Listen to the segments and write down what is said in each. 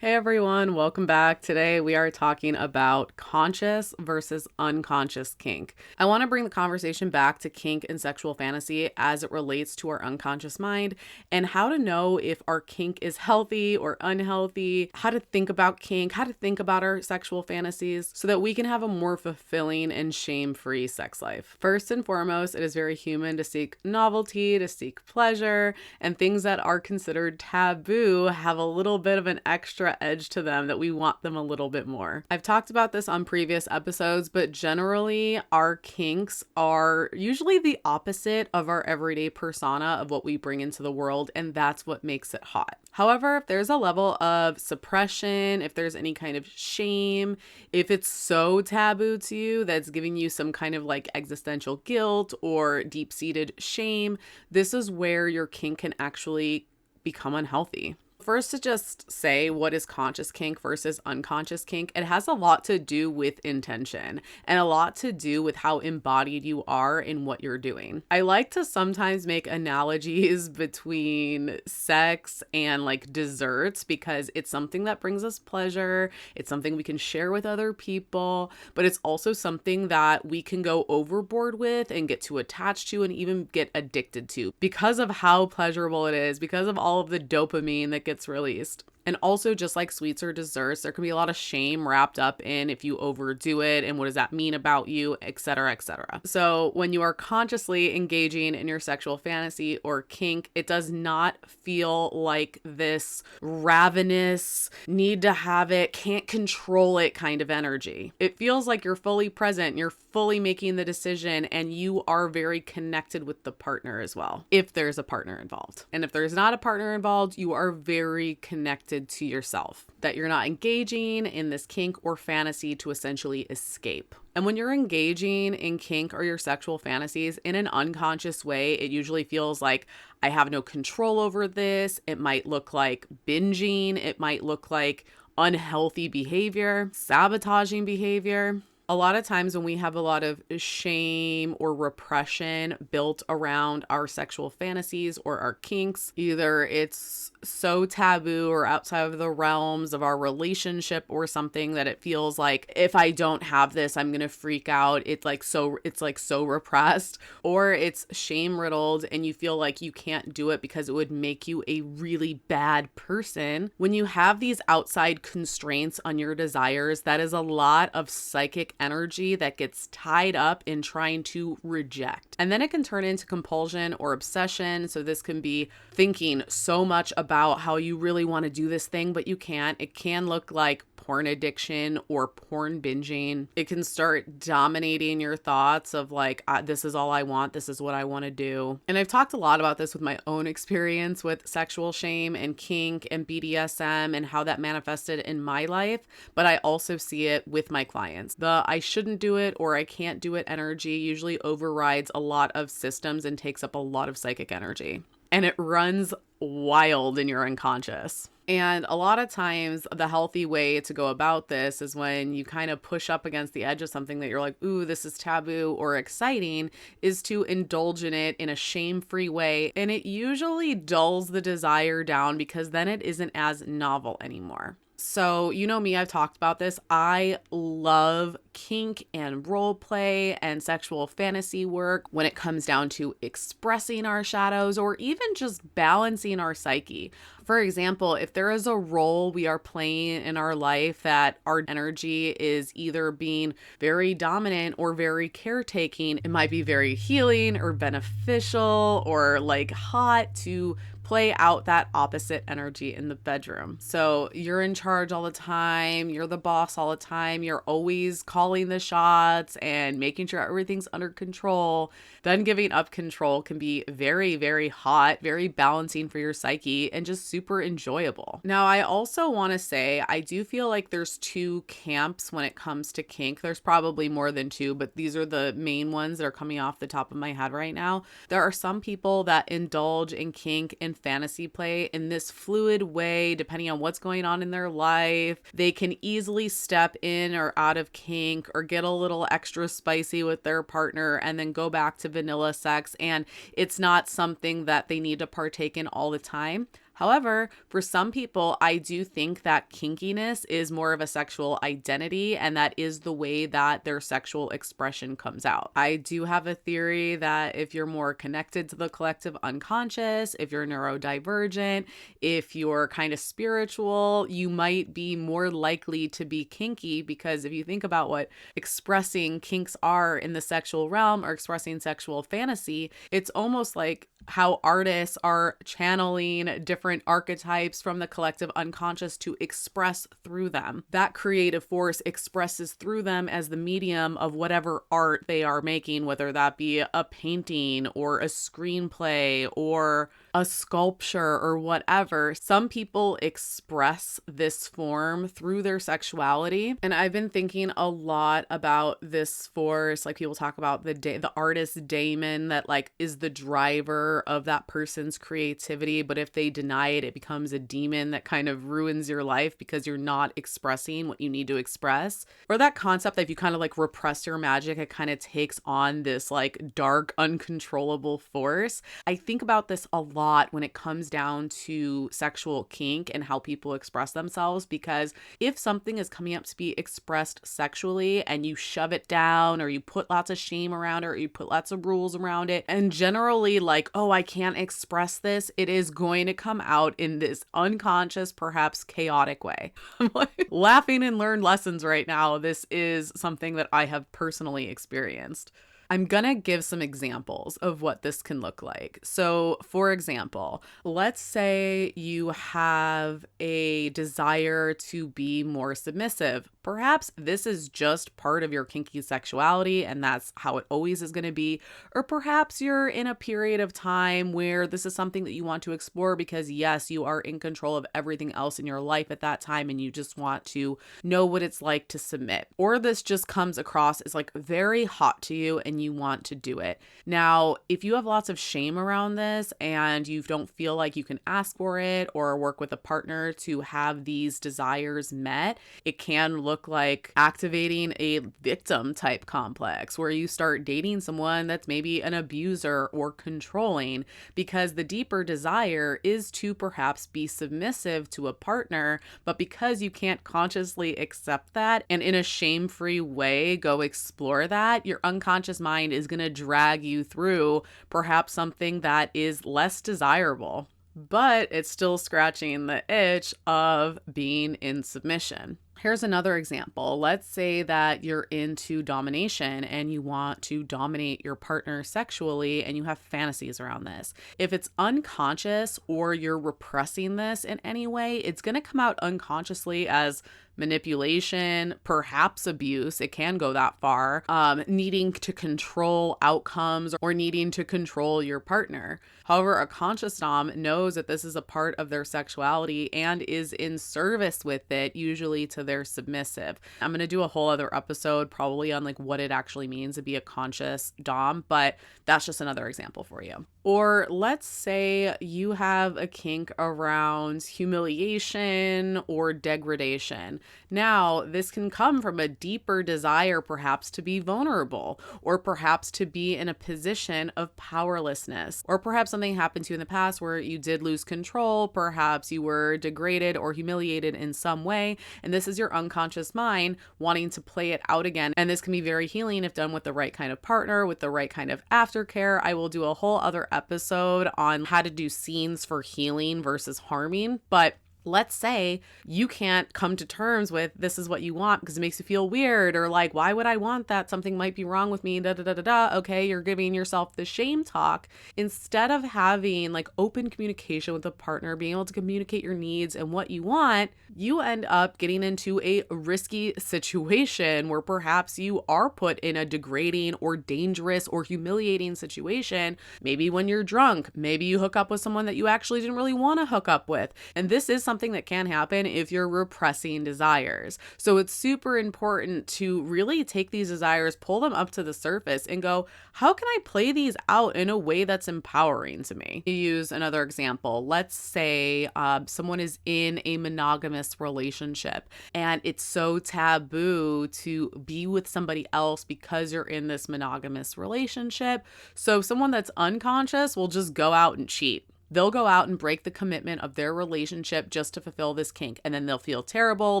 Hey everyone, welcome back. Today we are talking about conscious versus unconscious kink. I want to bring the conversation back to kink and sexual fantasy as it relates to our unconscious mind and how to know if our kink is healthy or unhealthy, how to think about kink, how to think about our sexual fantasies so that we can have a more fulfilling and shame-free sex life. First and foremost, it is very human to seek novelty, to seek pleasure, and things that are considered taboo have a little bit of an extra edge to them that we want them a little bit more. I've talked about this on previous episodes, but generally our kinks are usually the opposite of our everyday persona of what we bring into the world, and that's what makes it hot. However, if there's a level of suppression, if there's any kind of shame, if it's so taboo to you that's giving you some kind of like existential guilt or deep-seated shame, this is where your kink can actually become unhealthy. First, to just say what is conscious kink versus unconscious kink, it has a lot to do with intention and a lot to do with how embodied you are in what you're doing. I like to sometimes make analogies between sex and like desserts because it's something that brings us pleasure. It's something we can share with other people, but it's also something that we can go overboard with and get too attached to and even get addicted to because of how pleasurable it is, because of all of the dopamine that gets released. And also, just like sweets or desserts, there can be a lot of shame wrapped up in if you overdo it and what does that mean about you, etc., etc. So when you are consciously engaging in your sexual fantasy or kink, it does not feel like this ravenous, need to have it, can't control it kind of energy. It feels like you're fully present, you're fully making the decision, and you are very connected with the partner as well, if there's a partner involved. And if there's not a partner involved, you are very connected to yourself, that you're not engaging in this kink or fantasy to essentially escape. And when you're engaging in kink or your sexual fantasies in an unconscious way, it usually feels like I have no control over this. It might look like binging. It might look like unhealthy behavior, sabotaging behavior. A lot of times when we have a lot of shame or repression built around our sexual fantasies or our kinks, either it's so taboo or outside of the realms of our relationship or something that it feels like if I don't have this, I'm going to freak out. It's like so repressed, or it's shame riddled and you feel like you can't do it because it would make you a really bad person. When you have these outside constraints on your desires, that is a lot of psychic energy that gets tied up in trying to reject. And then it can turn into compulsion or obsession. So this can be thinking so much about how you really want to do this thing, but you can't. It can look like porn addiction or porn binging. It can start dominating your thoughts of like, this is all I want. This is what I want to do. And I've talked a lot about this with my own experience with sexual shame and kink and BDSM and how that manifested in my life. But I also see it with my clients. The I shouldn't do it or I can't do it energy usually overrides a lot of systems and takes up a lot of psychic energy. And it runs wild in your unconscious. And a lot of times the healthy way to go about this is when you kind of push up against the edge of something that you're like, ooh, this is taboo or exciting, is to indulge in it in a shame-free way. And it usually dulls the desire down because then it isn't as novel anymore. So, you know me, I've talked about this. I love kink and role play and sexual fantasy work when it comes down to expressing our shadows or even just balancing our psyche. For example, if there is a role we are playing in our life that our energy is either being very dominant or very caretaking, it might be very healing or beneficial or like hot to play out that opposite energy in the bedroom. So you're in charge all the time, you're the boss all the time, you're always calling the shots and making sure everything's under control. Then giving up control can be very, very hot, very balancing for your psyche and just super enjoyable. Now, I also want to say, I do feel like there's two camps when it comes to kink. There's probably more than two, but these are the main ones that are coming off the top of my head right now. There are some people that indulge in kink and fantasy play in this fluid way, depending on what's going on in their life. They can easily step in or out of kink or get a little extra spicy with their partner and then go back to vanilla sex. And it's not something that they need to partake in all the time. However, for some people, I do think that kinkiness is more of a sexual identity, and that is the way that their sexual expression comes out. I do have a theory that if you're more connected to the collective unconscious, if you're neurodivergent, if you're kind of spiritual, you might be more likely to be kinky, because if you think about what expressing kinks are in the sexual realm or expressing sexual fantasy, it's almost like how artists are channeling different archetypes from the collective unconscious to express through them. That creative force expresses through them as the medium of whatever art they are making, whether that be a painting or a screenplay or a sculpture or whatever. Some people express this form through their sexuality. And I've been thinking a lot about this force. Like, people talk about the artist daemon that like is the driver of that person's creativity, but if they deny it, it becomes a demon that kind of ruins your life because you're not expressing what you need to express. Or that concept that if you kind of like repress your magic, it kind of takes on this like dark, uncontrollable force. I think about this a lot when it comes down to sexual kink and how people express themselves, because if something is coming up to be expressed sexually and you shove it down, or you put lots of shame around it, or you put lots of rules around it, and generally like, oh, I can't express this, it is going to come out in this unconscious, perhaps chaotic way. I'm like laughing and learn lessons right now. This is something that I have personally experienced. I'm gonna give some examples of what this can look like. So, for example, let's say you have a desire to be more submissive. Perhaps this is just part of your kinky sexuality and that's how it always is gonna be. Or perhaps you're in a period of time where this is something that you want to explore because, yes, you are in control of everything else in your life at that time and you just want to know what it's like to submit. Or this just comes across as like very hot to you and you want to do it. Now, if you have lots of shame around this and you don't feel like you can ask for it or work with a partner to have these desires met, it can look like activating a victim type complex where you start dating someone that's maybe an abuser or controlling, because the deeper desire is to perhaps be submissive to a partner, but because you can't consciously accept that and in a shame-free way go explore that, your unconscious mind is going to drag you through perhaps something that is less desirable, but it's still scratching the itch of being in submission. Here's another example. Let's say that you're into domination and you want to dominate your partner sexually and you have fantasies around this. If it's unconscious or you're repressing this in any way, it's going to come out unconsciously as manipulation, perhaps abuse. It can go that far. Needing to control outcomes or needing to control your partner. However, a conscious dom knows that this is a part of their sexuality and is in service with it, usually to their submissive. I'm going to do a whole other episode probably on like what it actually means to be a conscious dom, but that's just another example for you. Or let's say you have a kink around humiliation or degradation. Now, this can come from a deeper desire perhaps to be vulnerable, or perhaps to be in a position of powerlessness, or perhaps something happened to you in the past where you did lose control, perhaps you were degraded or humiliated in some way, and this is your unconscious mind wanting to play it out again. And this can be very healing if done with the right kind of partner, with the right kind of aftercare. I will do a whole other episode on how to do scenes for healing versus harming, but let's say you can't come to terms with this is what you want because it makes you feel weird, or like, why would I want that? Something might be wrong with me, da da da da da. Okay, you're giving yourself the shame talk instead of having like open communication with a partner, being able to communicate your needs and what you want. You end up getting into a risky situation where perhaps you are put in a degrading or dangerous or humiliating situation. Maybe when you're drunk, maybe you hook up with someone that you actually didn't really want to hook up with. And this is something that can happen if you're repressing desires. So it's super important to really take these desires, pull them up to the surface and go, how can I play these out in a way that's empowering to me? You use another example. Let's say someone is in a monogamous relationship and it's so taboo to be with somebody else because you're in this monogamous relationship. So someone that's unconscious will just go out and cheat. they'll go out and break the commitment of their relationship just to fulfill this kink. And then they'll feel terrible.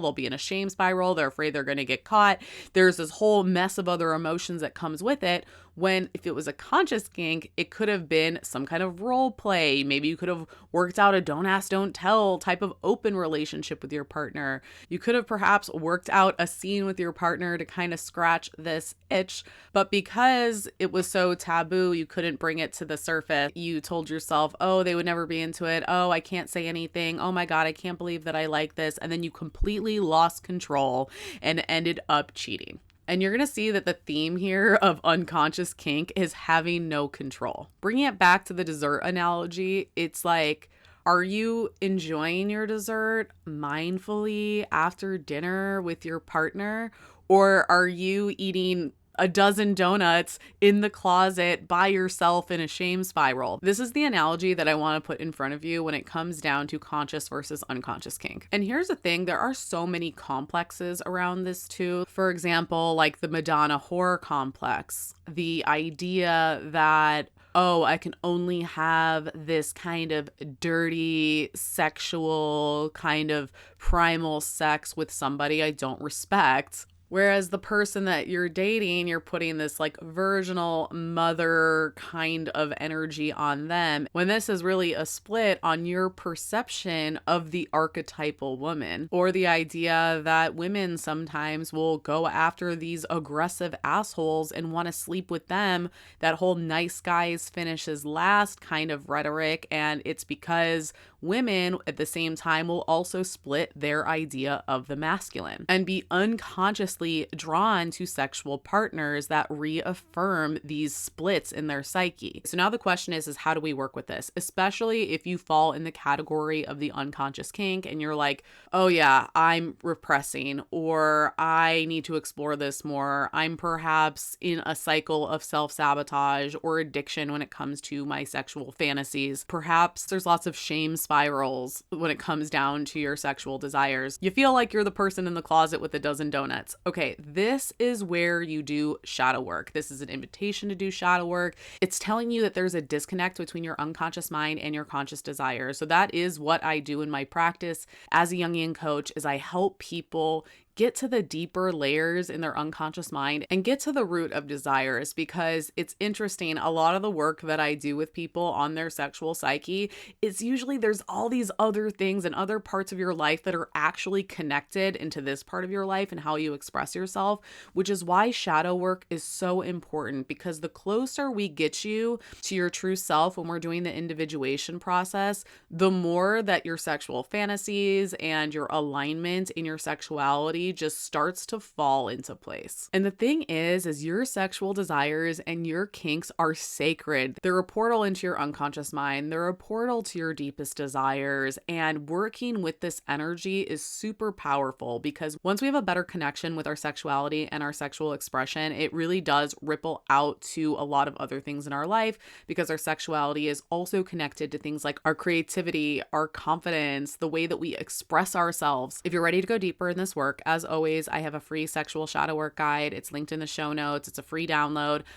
They'll be in a shame spiral. They're afraid they're going to get caught. There's this whole mess of other emotions that comes with it. When if it was a conscious kink, it could have been some kind of role play. Maybe you could have worked out a don't ask, don't tell type of open relationship with your partner. You could have perhaps worked out a scene with your partner to kind of scratch this itch. But because it was so taboo, you couldn't bring it to the surface. You told yourself, oh, they would never be into it. Oh, I can't say anything. Oh my God, I can't believe that I like this. And then you completely lost control and ended up cheating. And you're going to see that the theme here of unconscious kink is having no control. Bringing it back to the dessert analogy, it's like, are you enjoying your dessert mindfully after dinner with your partner? Or are you eating a dozen donuts in the closet by yourself in a shame spiral? This is the analogy that I want to put in front of you when it comes down to conscious versus unconscious kink. And here's the thing, there are so many complexes around this too. For example, like the Madonna horror complex, the idea that, oh, I can only have this kind of dirty, sexual, kind of primal sex with somebody I don't respect. Whereas the person that you're dating, you're putting this like virginal mother kind of energy on them, when this is really a split on your perception of the archetypal woman, or the idea that women sometimes will go after these aggressive assholes and want to sleep with them, that whole nice guys finishes last kind of rhetoric. And it's because women at the same time will also split their idea of the masculine and be unconsciously drawn to sexual partners that reaffirm these splits in their psyche. So now the question is how do we work with this? Especially if you fall in the category of the unconscious kink and you're like, oh yeah, I'm repressing, or I need to explore this more. I'm perhaps in a cycle of self-sabotage or addiction when it comes to my sexual fantasies. Perhaps there's lots of shame spirals when it comes down to your sexual desires. You feel like you're the person in the closet with a dozen donuts. Okay, this is where you do shadow work. This is an invitation to do shadow work. It's telling you that there's a disconnect between your unconscious mind and your conscious desires. So that is what I do in my practice as a Jungian coach, is I help people get to the deeper layers in their unconscious mind and get to the root of desires. Because it's interesting, a lot of the work that I do with people on their sexual psyche, it's usually there's all these other things and other parts of your life that are actually connected into this part of your life and how you express yourself, which is why shadow work is so important. Because the closer we get you to your true self when we're doing the individuation process, the more that your sexual fantasies and your alignment in your sexuality just starts to fall into place. And the thing is your sexual desires and your kinks are sacred. They're a portal into your unconscious mind. They're a portal to your deepest desires. And working with this energy is super powerful, because once we have a better connection with our sexuality and our sexual expression, it really does ripple out to a lot of other things in our life, because our sexuality is also connected to things like our creativity, our confidence, the way that we express ourselves. If you're ready to go deeper in this work, as always, I have a free sexual shadow work guide. It's linked in the show notes. It's a free download.